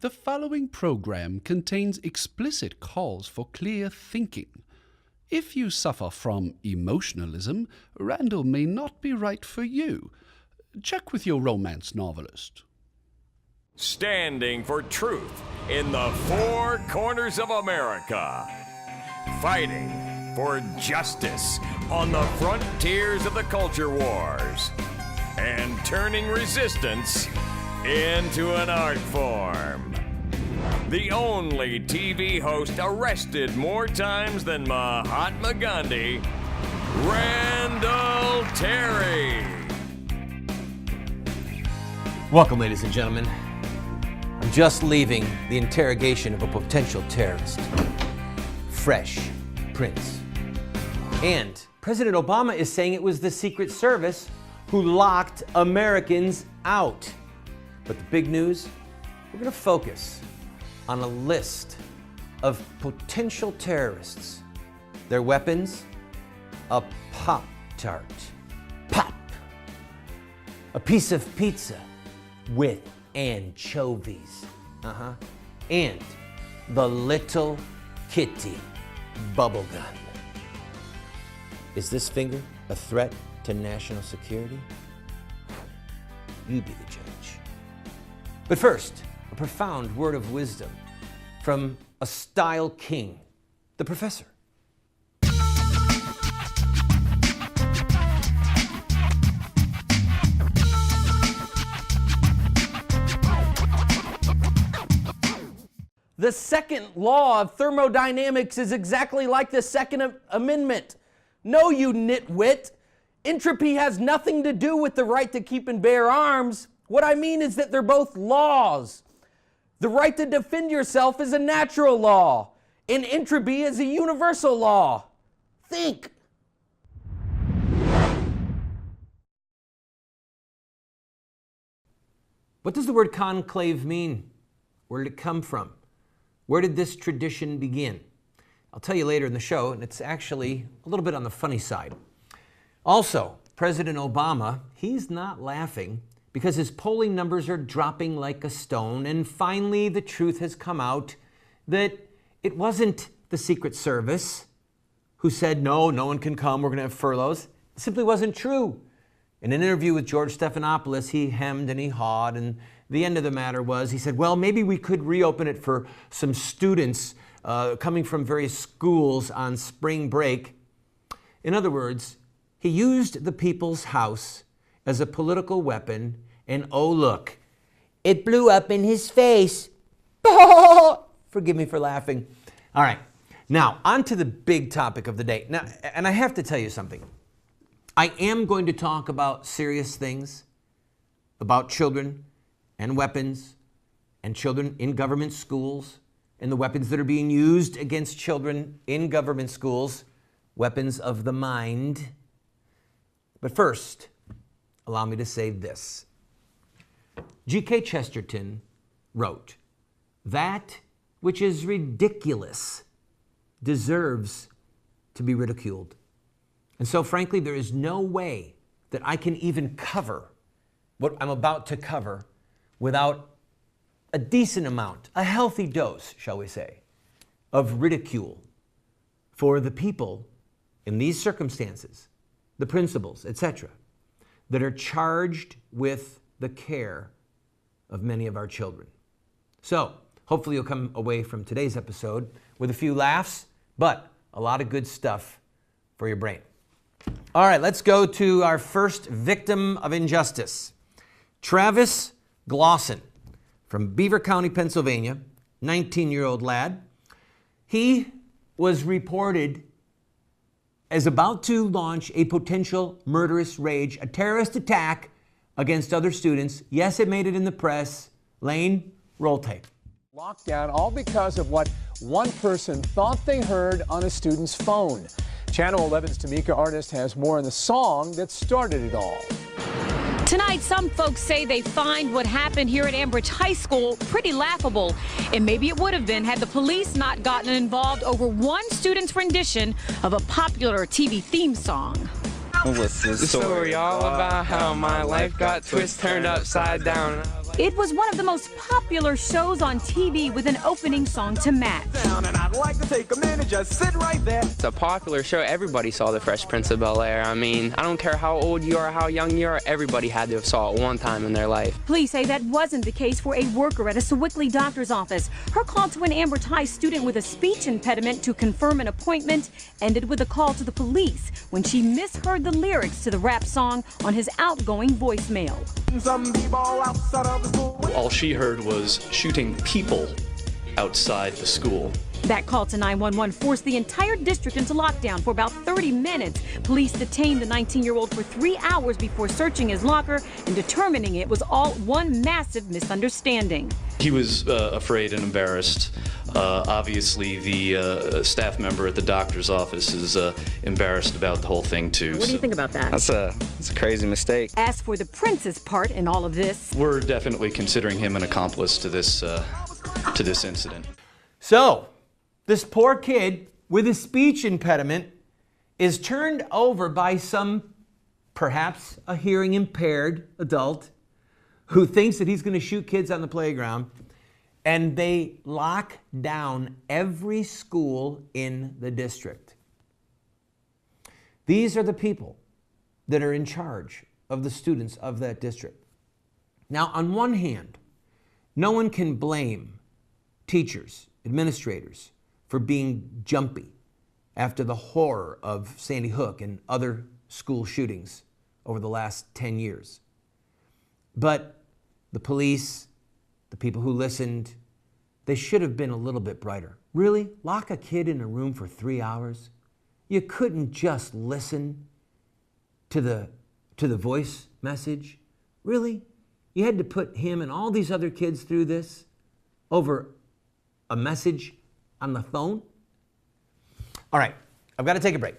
The following program contains explicit calls for clear thinking. If you suffer from emotionalism, Randall may not be right for you. Check with your romance novelist. Standing for truth in the four corners of America. Fighting for justice on the frontiers of the culture wars. And turning resistance into an art form. The only TV host arrested more times than Mahatma Gandhi, Randall Terry. Welcome, ladies and gentlemen. I'm just leaving the interrogation of a potential terrorist. Fresh prints. And President Obama is saying it was the Secret Service who locked Americans out. But the big news, we're going to focus on a list of potential terrorists. Their weapons, a Pop-Tart. Pop! A piece of pizza with anchovies. And the Little Kitty bubble gun. Is this finger a threat to national security? You be the judge. But first, a profound word of wisdom from a style king, the professor. The second law of thermodynamics is exactly like the Second Amendment. No, you nitwit. Entropy has nothing to do with the right to keep and bear arms. What I mean is that they're both laws. The right to defend yourself is a natural law, and entropy is a universal law. Think. What does the word conclave mean? Where did it come from? Where did this tradition begin? I'll tell you later in the show, and it's actually a little bit on the funny side. Also, President Obama, he's not laughing because his polling numbers are dropping like a stone, and finally the truth has come out that it wasn't the Secret Service who said, no one can come, we're going to have furloughs. It simply wasn't true. In an interview with George Stephanopoulos, he hemmed and he hawed, and the end of the matter was, he said, well, maybe we could reopen it for some students coming from various schools on spring break. In other words, he used the people's house as a political weapon, and oh look, it blew up in his face. Forgive me for laughing. All right, now on to the big topic of the day. Now, and I have to tell you something. I am going to talk about serious things, about children and weapons, and children in government schools, and the weapons that are being used against children in government schools, weapons of the mind. But first, allow me to say this. G.K. Chesterton wrote, "That which is ridiculous deserves to be ridiculed." And so, frankly, there is no way that I can even cover what I'm about to cover without a decent amount, a healthy dose, shall we say, of ridicule for the people in these circumstances, the principals, etc., that are charged with the care of many of our children. So, hopefully you'll come away from today's episode with a few laughs, but a lot of good stuff for your brain. All right, let's go to our first victim of injustice. Travis Glosson from Beaver County, Pennsylvania, 19-year-old lad. He was reported as about to launch a potential murderous rage, a terrorist attack against other students. Yes, it made it in the press. Lane, roll tape. Lockdown, all because of what one person thought they heard on a student's phone. Channel 11's Tamika Artist has more on the song that started it all. Tonight, some folks say they find what happened here at Ambridge High School pretty laughable. And maybe it would have been had the police not gotten involved over one student's rendition of a popular TV theme song. What's the story all about how my life got turned upside down? It was one of the most popular shows on TV with an opening song to match. And I'd like to take a minute, just sit right there. It's a popular show. Everybody saw The Fresh Prince of Bel-Air. I mean, I don't care how old you are, how young you are, everybody had to have saw it one time in their life. Police say that wasn't the case for a worker at a Sewickley doctor's office. Her call to an Amber High student with a speech impediment to confirm an appointment ended with a call to the police when she misheard the lyrics to the rap song on his outgoing voicemail. Some people outside of the school. All she heard was shooting people outside the school. That call to 911 forced the entire district into lockdown for about 30 minutes. Police detained the 19-year-old for 3 hours before searching his locker and determining it was all one massive misunderstanding. He was afraid and embarrassed. Obviously, the staff member at the doctor's office is embarrassed about the whole thing, too. What do you think about that? That's a crazy mistake. As for the prince's part in all of this, We're definitely considering him an accomplice to this incident. So, this poor kid with a speech impediment is turned over by some, perhaps a hearing impaired adult who thinks that he's going to shoot kids on the playground, and they lock down every school in the district. These are the people that are in charge of the students of that district. Now, on one hand, no one can blame teachers, administrators, for being jumpy after the horror of Sandy Hook and other school shootings over the last 10 years. But the police, the people who listened, they should have been a little bit brighter. Really? Lock a kid in a room for 3 hours? You couldn't just listen to the voice message? Really? You had to put him and all these other kids through this over a message on the phone? All right, I've got to take a break.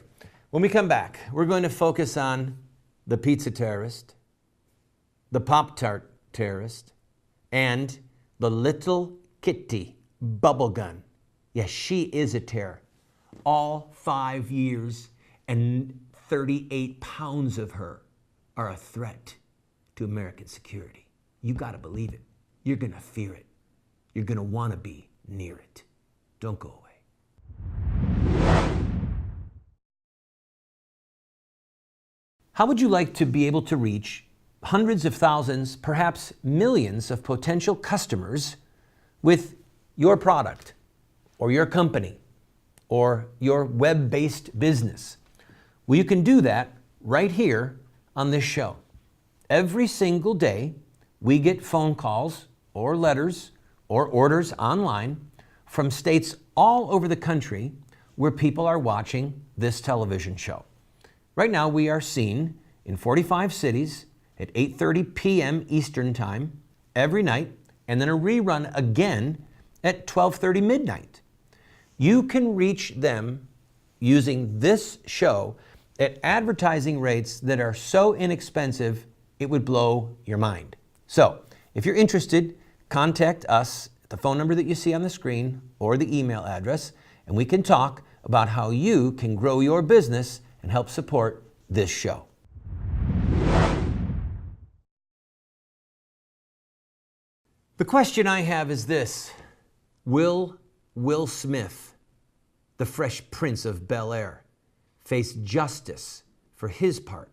When we come back, we're going to focus on the pizza terrorist, the Pop-Tart terrorist, and the little kitty bubble gun. Yes, she is a terror. All 5 years and 38 pounds of her are a threat to American security. You got to believe it. You're going to fear it. You're going to want to be near it. Don't go away. How would you like to be able to reach hundreds of thousands, perhaps millions of potential customers with your product or your company or your web-based business? Well, you can do that right here on this show. Every single day, we get phone calls or letters or orders online from states all over the country where people are watching this television show. Right now, we are seen in 45 cities at 8:30 p.m. Eastern Time every night, and then a rerun again at 12:30 midnight. You can reach them using this show at advertising rates that are so inexpensive, it would blow your mind. So, if you're interested, contact us at the phone number that you see on the screen or the email address, and we can talk about how you can grow your business and help support this show. The question I have is this: will Will Smith, the Fresh Prince of Bel-Air, face justice for his part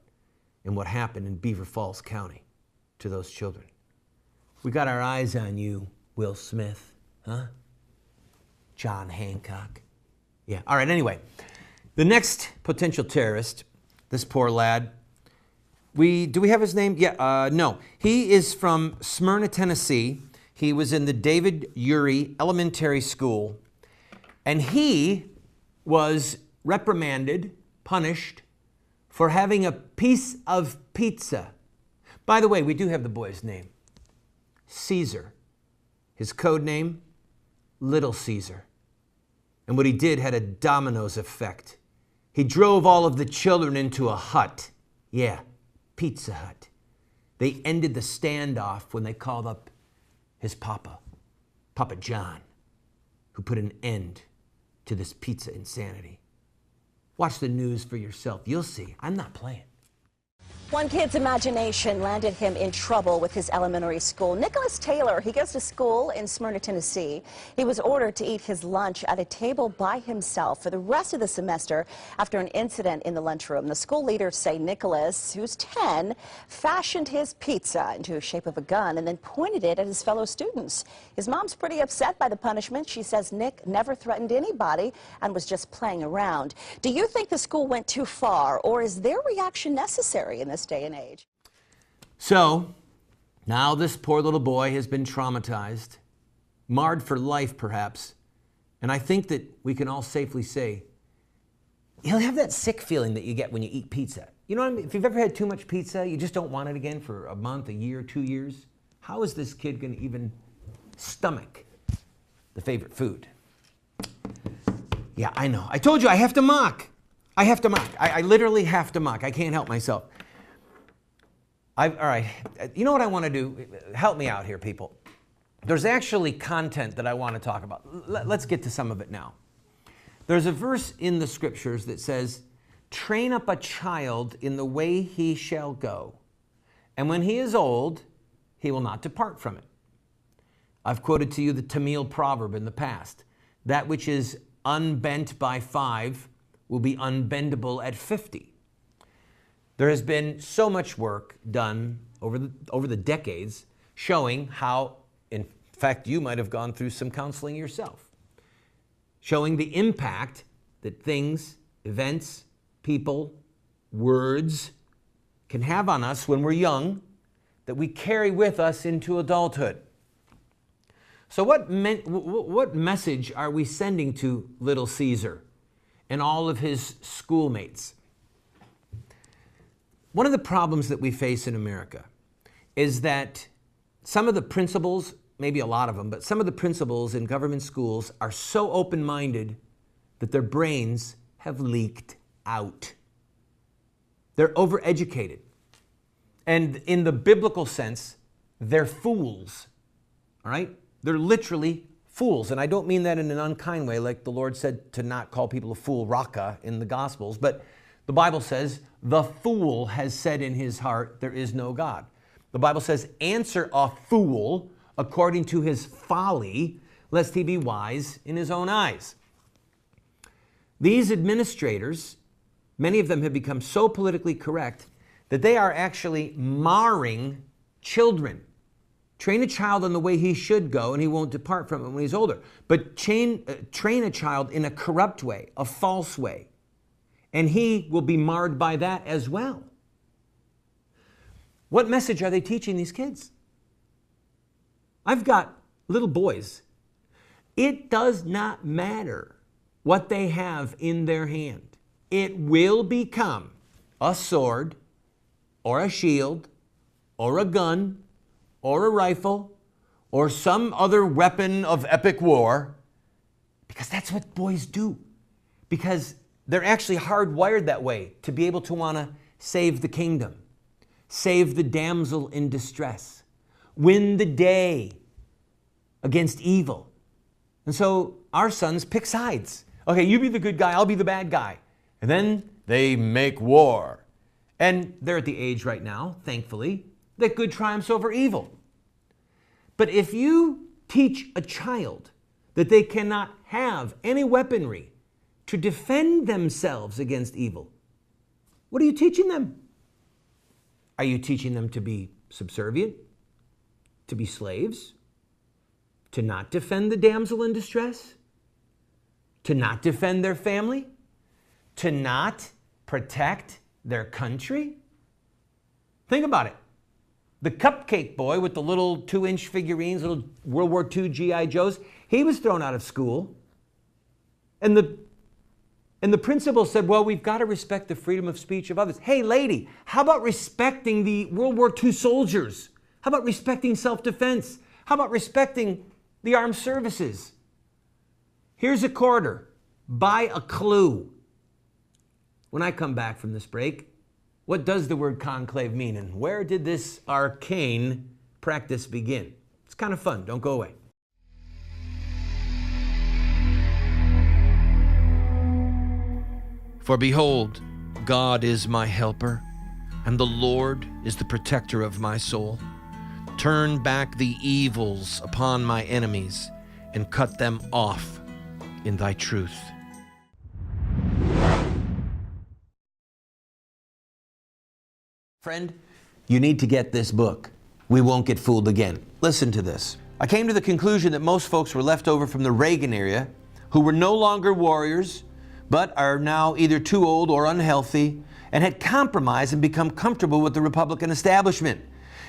in what happened in Beaver Falls County to those children? We got our eyes on you, Will Smith, huh? John Hancock. Yeah, all right, anyway. The next potential terrorist, this poor lad, do we have his name? Yeah, no. He is from Smyrna, Tennessee. He was in the David Urey Elementary School, and he was reprimanded, punished, for having a piece of pizza. By the way, we do have the boy's name, Caesar. His code name, Little Caesar. And what he did had a dominoes effect. He drove all of the children into a hut. Yeah, Pizza Hut. They ended the standoff when they called up his papa, Papa John, who put an end to this pizza insanity. Watch the news for yourself. You'll see. I'm not playing. One kid's imagination landed him in trouble with his elementary school. Nicholas Taylor, he goes to school in Smyrna, Tennessee. He was ordered to eat his lunch at a table by himself for the rest of the semester after an incident in the lunchroom. The school leaders say Nicholas, who's 10, fashioned his pizza into the shape of a gun and then pointed it at his fellow students. His mom's pretty upset by the punishment. She says Nick never threatened anybody and was just playing around. Do you think the school went too far, or is their reaction necessary in this day and age? So, now this poor little boy has been traumatized, marred for life perhaps, and I think that we can all safely say he'll have that sick feeling that you get when you eat pizza. You know what I mean? If you've ever had too much pizza, you just don't want it again for a month, a year, 2 years. How is this kid going to even stomach the favorite food? Yeah, I know. I told you I have to mock. I have to mock. I literally have to mock. I can't help myself. All right, you know what I want to do? Help me out here, people. There's actually content that I want to talk about. Let's get to some of it now. There's a verse in the scriptures that says, train up a child in the way he shall go, and when he is old, he will not depart from it. I've quoted to you the Tamil proverb in the past. That which is unbent by 5 will be unbendable at 50. There has been so much work done over the decades showing how, in fact, you might have gone through some counseling yourself, showing the impact that things, events, people, words can have on us when we're young that we carry with us into adulthood. So what message are we sending to little Caesar and all of his schoolmates? One of the problems that we face in America is that some of the principals, maybe a lot of them, but some of the principals in government schools are so open-minded that their brains have leaked out. They're overeducated. And in the biblical sense, they're fools, all right? They're literally fools. And I don't mean that in an unkind way, like the Lord said to not call people a fool, raka, in the Gospels, but the Bible says, the fool has said in his heart, there is no God. The Bible says, answer a fool according to his folly, lest he be wise in his own eyes. These administrators, many of them have become so politically correct that they are actually marring children. Train a child in the way he should go, and he won't depart from it when he's older. But train a child in a corrupt way, a false way, and he will be marred by that as well. What message are they teaching these kids? I've got little boys. It does not matter what they have in their hand. It will become a sword or a shield or a gun or a rifle or some other weapon of epic war, because that's what boys do. Because they're actually hardwired that way, to be able to want to save the kingdom, save the damsel in distress, win the day against evil. And so our sons pick sides. Okay, you be the good guy, I'll be the bad guy. And then they make war. And they're at the age right now, thankfully, that good triumphs over evil. But if you teach a child that they cannot have any weaponry to defend themselves against evil, what are you teaching them? Are you teaching them to be subservient, to be slaves, to not defend the damsel in distress, to not defend their family, to not protect their country? Think about it. The cupcake boy with the little 2-inch figurines, little World War II G.I. Joes, he was thrown out of school. And the principal said, well, we've got to respect the freedom of speech of others. Hey, lady, how about respecting the World War II soldiers? How about respecting self-defense? How about respecting the armed services? Here's a quarter. Buy a clue. When I come back from this break, what does the word conclave mean, and where did this arcane practice begin? It's kind of fun. Don't go away. For behold, God is my helper. and the Lord is the protector of my soul. Turn back the evils upon my enemies and cut them off in thy truth. Friend, you need to get this book. We Won't Get Fooled Again. Listen to this. I came to the conclusion that most folks were left over from the Reagan era who were no longer warriors, but are now either too old or unhealthy and had compromised and become comfortable with the Republican establishment.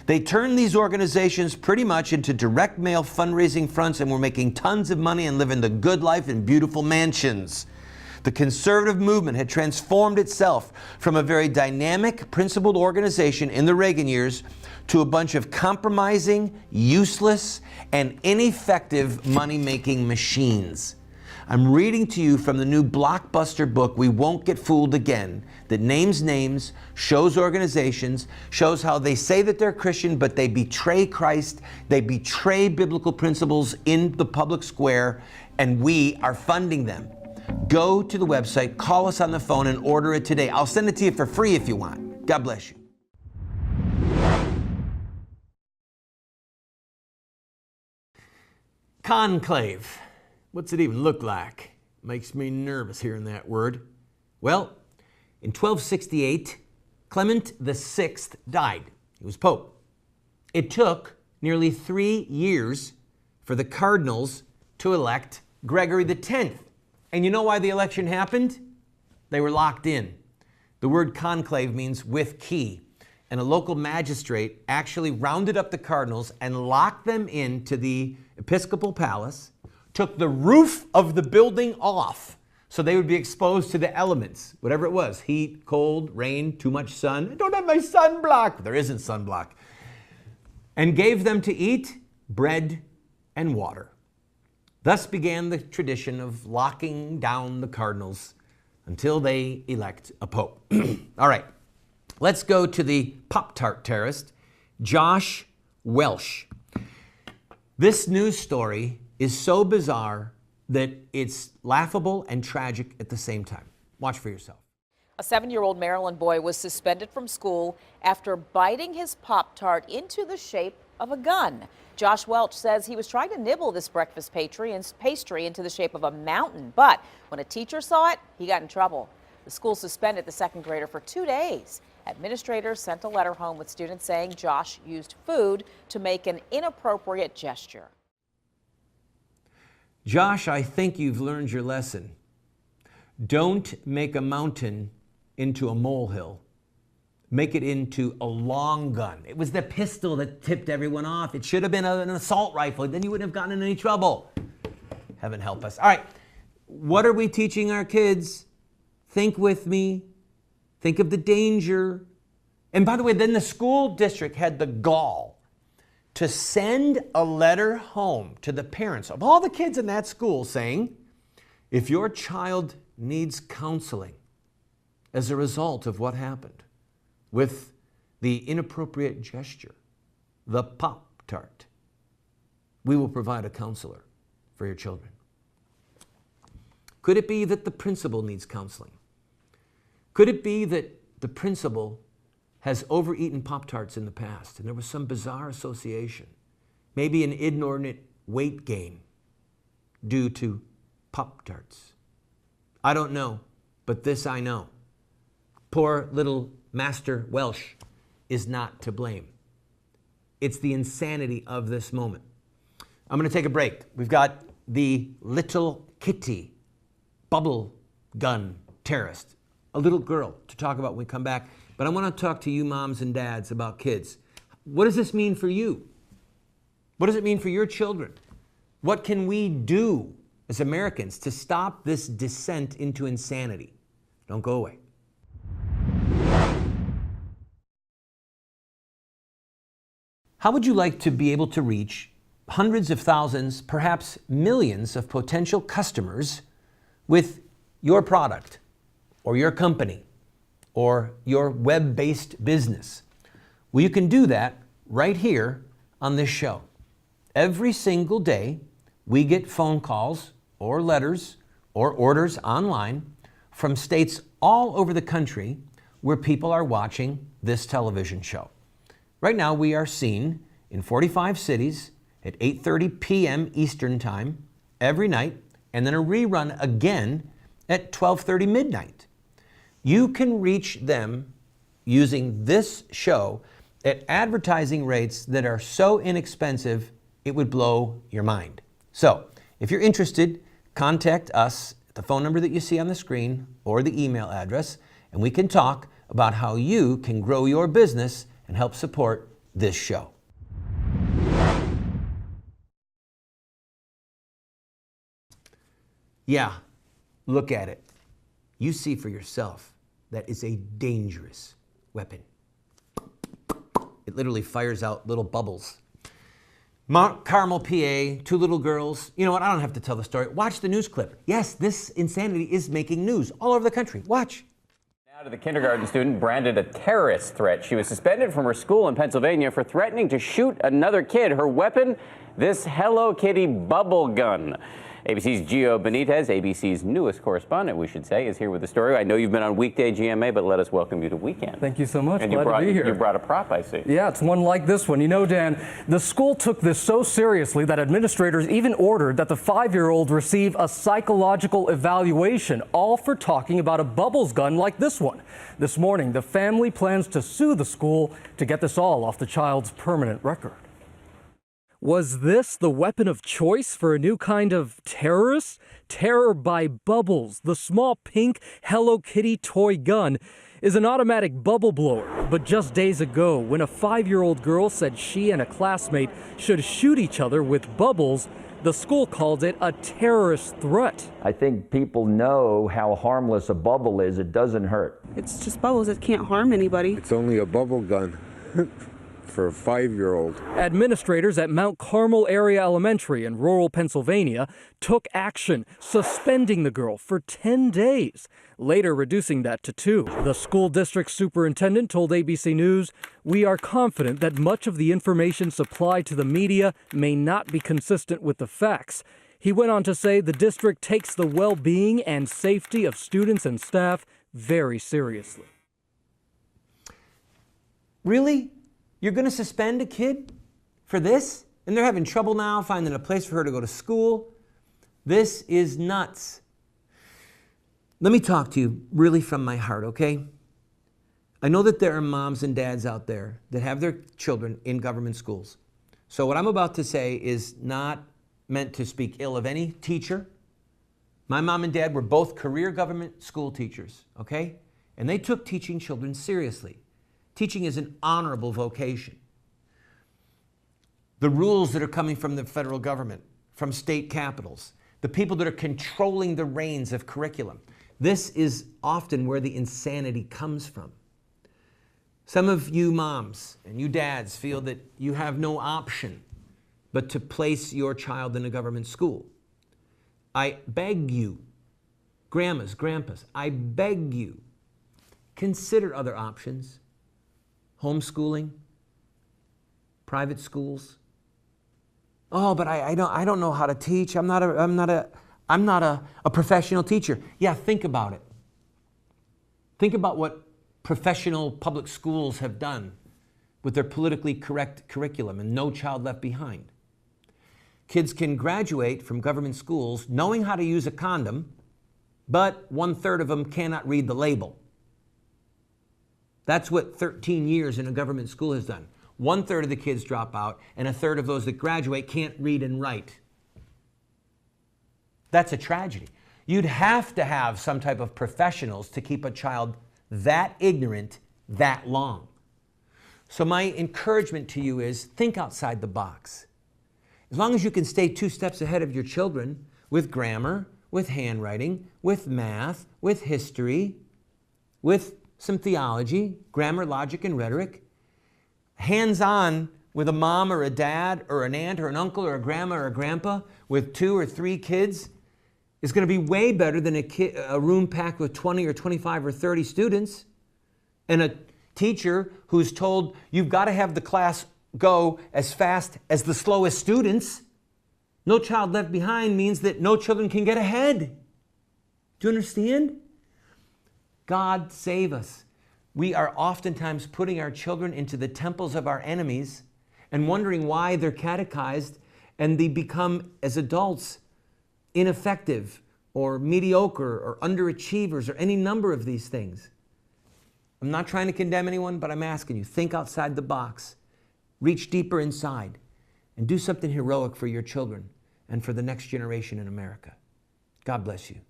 They turned these organizations pretty much into direct mail fundraising fronts and were making tons of money and living the good life in beautiful mansions. The conservative movement had transformed itself from a very dynamic, principled organization in the Reagan years to a bunch of compromising, useless, and ineffective money-making machines. I'm reading to you from the new blockbuster book, We Won't Get Fooled Again, that names names, shows organizations, shows how they say that they're Christian, but they betray Christ, they betray biblical principles in the public square, and we are funding them. Go to the website, call us on the phone, and order it today. I'll send it to you for free if you want. God bless you. Conclave. What's it even look like? Makes me nervous hearing that word. Well, in 1268, Clement VI died. He was Pope. It took nearly 3 years for the cardinals to elect Gregory X. And you know why the election happened? They were locked in. The word conclave means with key. And a local magistrate actually rounded up the cardinals and locked them into the episcopal palace, took the roof of the building off so they would be exposed to the elements, whatever it was, heat, cold, rain, too much sun. I don't have my sunblock. There isn't sunblock. And gave them to eat bread and water. Thus began the tradition of locking down the cardinals until they elect a pope. All right, let's go to the Pop-Tart terrorist, Josh Welch. This news story is so bizarre that it's laughable and tragic at the same time. Watch for yourself. A 7-year-old Maryland boy was suspended from school after biting his Pop-Tart into the shape of a gun. Josh Welch says he was trying to nibble this breakfast pastry into the shape of a mountain, but when a teacher saw it, he got in trouble. The school suspended the second grader for 2 days. Administrators sent a letter home with students saying Josh used food to make an inappropriate gesture. Josh, I think you've learned your lesson. Don't make a mountain into a molehill. Make it into a long gun. It was the pistol that tipped everyone off. It should have been an assault rifle. Then you wouldn't have gotten in any trouble. Heaven help us. All right, what are we teaching our kids? Think with me. Think of the danger. And by the way, then the school district had the gall to send a letter home to the parents of all the kids in that school saying, if your child needs counseling as a result of what happened with the inappropriate gesture, the Pop-Tart, we will provide a counselor for your children. Could it be that the principal needs counseling? Could it be that the principal has overeaten Pop-Tarts in the past and there was some bizarre association, maybe an inordinate weight gain due to Pop-Tarts? I don't know, but this I know. Poor little Master Welsh is not to blame. It's the insanity of this moment. I'm going to take a break. We've got the little kitty bubble gun terrorist, a little girl to talk about when we come back. But I want to talk to you moms and dads about kids. What does this mean for you? What does it mean for your children? What can we do as Americans to stop this descent into insanity? Don't go away. How would you like to be able to reach hundreds of thousands, perhaps millions of potential customers with your product or your company or your web-based business? Well, you can do that right here on this show. Every single day, we get phone calls or letters or orders online from states all over the country where people are watching this television show. Right now, we are seen in 45 cities at 8:30 p.m. Eastern Time every night, and then a rerun again at 12:30 midnight. You can reach them using this show at advertising rates that are so inexpensive, it would blow your mind. So, if you're interested, contact us at the phone number that you see on the screen or the email address, and we can talk about how you can grow your business and help support this show. Yeah, look at it. You see for yourself that is a dangerous weapon. It literally fires out little bubbles. Mount Carmel, PA, 2 little girls. You know what? I don't have to tell the story. Watch the news clip. Yes, this insanity is making news all over the country. Watch. Now to the kindergarten student branded a terrorist threat. She was suspended from her school in Pennsylvania for threatening to shoot another kid. Her weapon, this Hello Kitty bubble gun. ABC's Gio Benitez, ABC's newest correspondent, we should say, is here with the story. I know you've been on weekday GMA, but let us welcome you to Weekend. Thank you so much. And Glad to be here. You brought a prop, I see. Yeah, it's one like this one. You know, Dan, the school took this so seriously that administrators even ordered that the 5-year-old receive a psychological evaluation, all for talking about a bubbles gun like this one. This morning, the family plans to sue the school to get this all off the child's permanent record. Was this the weapon of choice for a new kind of terrorist? Terror by bubbles. The small pink Hello Kitty toy gun is an automatic bubble blower. But just days ago, when a 5-year-old girl said she and a classmate should shoot each other with bubbles, the school called it a terrorist threat. I think people know how harmless a bubble is. It doesn't hurt. It's just bubbles. It can't harm anybody. It's only a bubble gun. For a 5-year-old. Administrators at Mount Carmel Area Elementary in rural Pennsylvania took action, suspending the girl for 10 days, later reducing that to 2. The school district superintendent told ABC News, "We are confident that much of the information supplied to the media may not be consistent with the facts." He went on to say the district takes the well-being and safety of students and staff very seriously. Really? You're going to suspend a kid for this? And they're having trouble now finding a place for her to go to school. This is nuts. Let me talk to you really from my heart, okay? I know that there are moms and dads out there that have their children in government schools. So what I'm about to say is not meant to speak ill of any teacher. My mom and dad were both career government school teachers, okay? And they took teaching children seriously. Teaching is an honorable vocation. The rules that are coming from the federal government, from state capitals, the people that are controlling the reins of curriculum, this is often where the insanity comes from. Some of you moms and you dads feel that you have no option but to place your child in a government school. I beg you, grandmas, grandpas, I beg you, consider other options. Homeschooling, private schools. Oh, but I don't know how to teach. I'm not a professional teacher. Yeah, think about it. Think about what professional public schools have done with their politically correct curriculum and No Child Left Behind. Kids can graduate from government schools knowing how to use a condom, but 1/3 of them cannot read the label. That's what 13 years in a government school has done. 1/3 of the kids drop out, and 1/3 of those that graduate can't read and write. That's a tragedy. You'd have to have some type of professionals to keep a child that ignorant that long. So my encouragement to you is think outside the box. As long as you can stay 2 steps ahead of your children with grammar, with handwriting, with math, with history, with some theology, grammar, logic, and rhetoric. Hands-on with a mom or a dad or an aunt or an uncle or a grandma or a grandpa with 2 or 3 kids is going to be way better than a room packed with 20 or 25 or 30 students and a teacher who's told you've got to have the class go as fast as the slowest students. No Child Left Behind means that no children can get ahead. Do you understand? God save us. We are oftentimes putting our children into the temples of our enemies and wondering why they're catechized and they become, as adults, ineffective or mediocre or underachievers or any number of these things. I'm not trying to condemn anyone, but I'm asking you, think outside the box, reach deeper inside, and do something heroic for your children and for the next generation in America. God bless you.